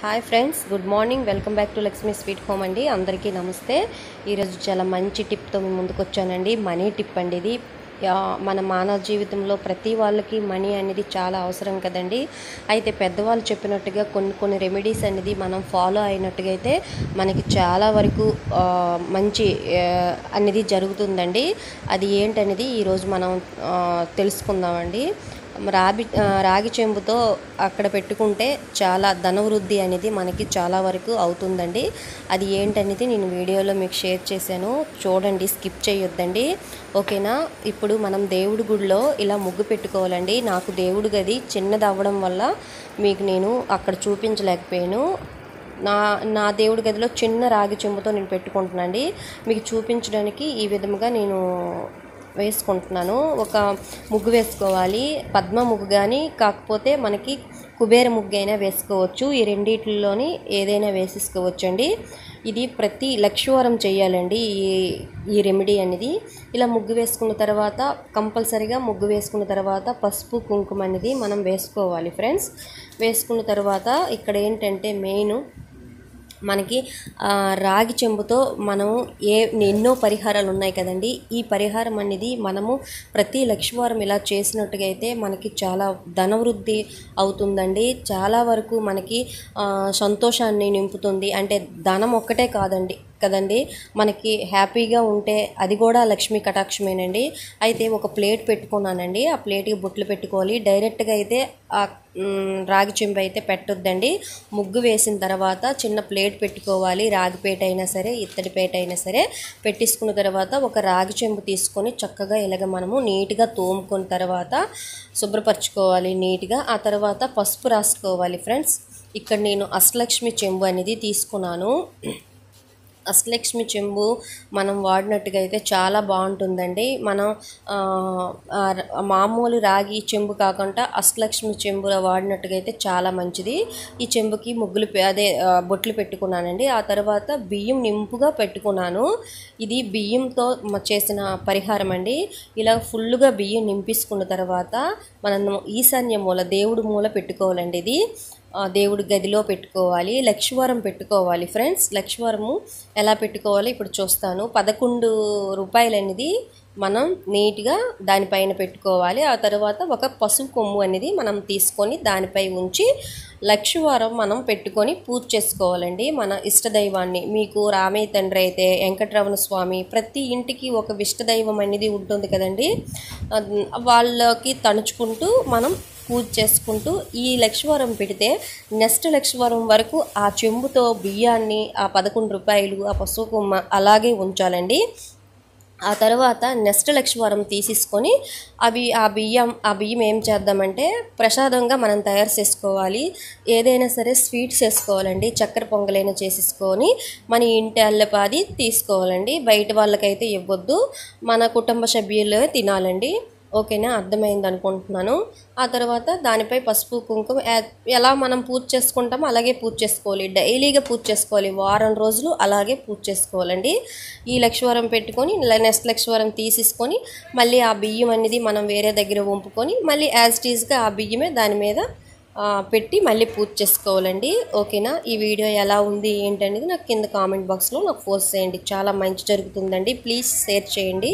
Hi friends, good morning. Welcome back to Lakshmi sweet home అండి. అందరికీ నమస్తే. ఈరోజు చాలా మంచి టిప్తో మీ ముందుకు వచ్చానండి. మనీ టిప్ అండి ఇది. మన మానవ జీవితంలో ప్రతి వాళ్ళకి మనీ అనేది చాలా అవసరం కదండి. అయితే పెద్దవాళ్ళు చెప్పినట్టుగా కొన్ని రెమెడీస్ అనేది మనం ఫాలో అయినట్టుగా అయితే మనకి చాలా వరకు మంచి అనేది జరుగుతుందండి. అది ఏంటనేది ఈరోజు మనం తెలుసుకుందామండి. రాగి చెంబుతో అక్కడ పెట్టుకుంటే చాలా ధనవృద్ధి అనేది మనకి చాలా వరకు అవుతుందండి. అది ఏంటనేది నేను వీడియోలో మీకు షేర్ చేశాను, చూడండి, స్కిప్ చేయొద్దండి, ఓకేనా. ఇప్పుడు మనం దేవుడి గుడిలో ఇలా ముగ్గు పెట్టుకోవాలండి. నాకు దేవుడి గది చిన్నది అవ్వడం వల్ల మీకు నేను అక్కడ చూపించలేకపోయాను. నా దేవుడి గదిలో చిన్న రాగి చెంబుతో నేను పెట్టుకుంటున్నానండి. మీకు చూపించడానికి ఈ విధముగా నేను వేసుకుంటున్నాను. ఒక ముగ్గు వేసుకోవాలి. పద్మ ముగ్గు కానీ, కాకపోతే మనకి కుబేర ముగ్గు అయినా వేసుకోవచ్చు. ఈ రెండిట్లోని ఏదైనా వేసేసుకోవచ్చండి. ఇది ప్రతి లక్షవారం చేయాలండి ఈ రెమెడీ అనేది. ఇలా ముగ్గు వేసుకున్న తర్వాత కంపల్సరీగా ముగ్గు వేసుకున్న తర్వాత పసుపు కుంకుమ అనేది మనం వేసుకోవాలి ఫ్రెండ్స్. వేసుకున్న తర్వాత ఇక్కడ ఏంటంటే మెయిన్ మనకి రాగి చెంబుతో మనం ఎన్నో పరిహారాలు ఉన్నాయి కదండి. ఈ పరిహారం అనేది మనము ప్రతి లక్షవారం ఇలా చేసినట్టుగా అయితే మనకి చాలా ధనవృద్ధి అవుతుందండి. చాలా వరకు మనకి సంతోషాన్ని నింపుతుంది. అంటే ధనం ఒక్కటే కదండి, మనకి హ్యాపీగా ఉంటే అది కూడా లక్ష్మీ కటాక్షమేనండి. అయితే ఒక ప్లేట్ పెట్టుకున్నానండి. ఆ ప్లేట్కి బొట్లు పెట్టుకోవాలి. డైరెక్ట్గా అయితే ఆ రాగి చెంబు అయితే పెట్టొద్దండి. ముగ్గు వేసిన తర్వాత చిన్న ప్లేట్ పెట్టుకోవాలి. రాగి ప్లేట్ అయినా సరే, ఇత్తడి ప్లేట్ అయినా సరే పెట్టేసుకున్న తర్వాత ఒక రాగి చెంబు తీసుకొని చక్కగా ఇలాగ మనము నీట్గా తోముకున్న తర్వాత శుభ్రపరచుకోవాలి నీట్గా. ఆ తర్వాత పసుపు రాసుకోవాలి ఫ్రెండ్స్. ఇక్కడ నేను అష్టలక్ష్మి చెంబు అనేది తీసుకున్నాను. అష్టలక్ష్మి చెంబు మనం వాడినట్టుగా అయితే చాలా బాగుంటుందండి. మనం మామూలు రాగి చెంబు కాకుండా అష్టలక్ష్మి చెంబులో వాడినట్టుగా అయితే చాలా మంచిది. ఈ చెంబుకి బొట్లు పెట్టుకున్నానండి. ఆ తర్వాత బియ్యం నింపుగా పెట్టుకున్నాను. ఇది బియ్యంతో చేసిన పరిహారం అండి. ఇలా ఫుల్గా బియ్యం నింపేసుకున్న తర్వాత మనం ఈశాన్య మూల, దేవుడి మూల పెట్టుకోవాలండి. ఇది దేవుడి గదిలో పెట్టుకోవాలి. లక్షవారం పెట్టుకోవాలి ఫ్రెండ్స్. లక్షవారము ఎలా పెట్టుకోవాలి ఇప్పుడు చూస్తాను. 11 రూపాయలు అనేది మనం నీట్గా దానిపైన పెట్టుకోవాలి. ఆ తర్వాత ఒక పసుపు కొమ్ము అనేది మనం తీసుకొని దానిపై ఉంచి లక్షవారం మనం పెట్టుకొని పూజ చేసుకోవాలండి. మన ఇష్టదైవాన్ని, మీకు రామయ్య తండ్రి అయితే వెంకటరమణ స్వామి, ప్రతి ఇంటికి ఒక ఇష్టదైవం అనేది ఉంటుంది కదండి. వాళ్ళకి తణుచుకుంటూ మనం పూజ చేసుకుంటూ ఈ లక్షవారం పెడితే నెక్స్ట్ లక్షవారం వరకు ఆ చెంబుతో బియ్యాన్ని, ఆ 11 రూపాయలు, ఆ పసుపు కొమ్మ అలాగే ఉంచాలండి. ఆ తర్వాత నెక్స్ట్ లక్షవారం తీసేసుకొని ఆ బియ్యం ఏం చేద్దామంటే ప్రసాదంగా మనం తయారు చేసుకోవాలి. ఏదైనా సరే స్వీట్స్ వేసుకోవాలండి. చక్కెర పొంగలైనా చేసేసుకొని మన ఇంటి అల్లపాది తీసుకోవాలండి. బయట వాళ్ళకైతే ఇవ్వద్దు, మన కుటుంబ సభ్యులే తినాలండి, ఓకేనా. అర్థమైంది అనుకుంటున్నాను. ఆ తర్వాత దానిపై పసుపు కుంకుమ ఎలా మనం పూజ చేసుకుంటామో అలాగే పూజ చేసుకోవాలి. డైలీగా పూజ చేసుకోవాలి. వారం రోజులు అలాగే పూజ చేసుకోవాలండి. ఈ లక్షవారం పెట్టుకొని నెక్స్ట్ లక్షవారం తీసేసుకొని మళ్ళీ ఆ బియ్యం అనేది మనం వేరే దగ్గర వంపుకొని మళ్ళీ యాజ్ ఇట్ ఈజ్గా ఆ బియ్యమే దాని మీద పెట్టి మళ్ళీ పూజ చేసుకోవాలండి, ఓకేనా. ఈ వీడియో ఎలా ఉంది ఏంటనేది నాకు కింద కామెంట్ బాక్స్లో నాకు పోస్ట్ చేయండి. చాలా మంచి జరుగుతుందండి. ప్లీజ్ షేర్ చేయండి.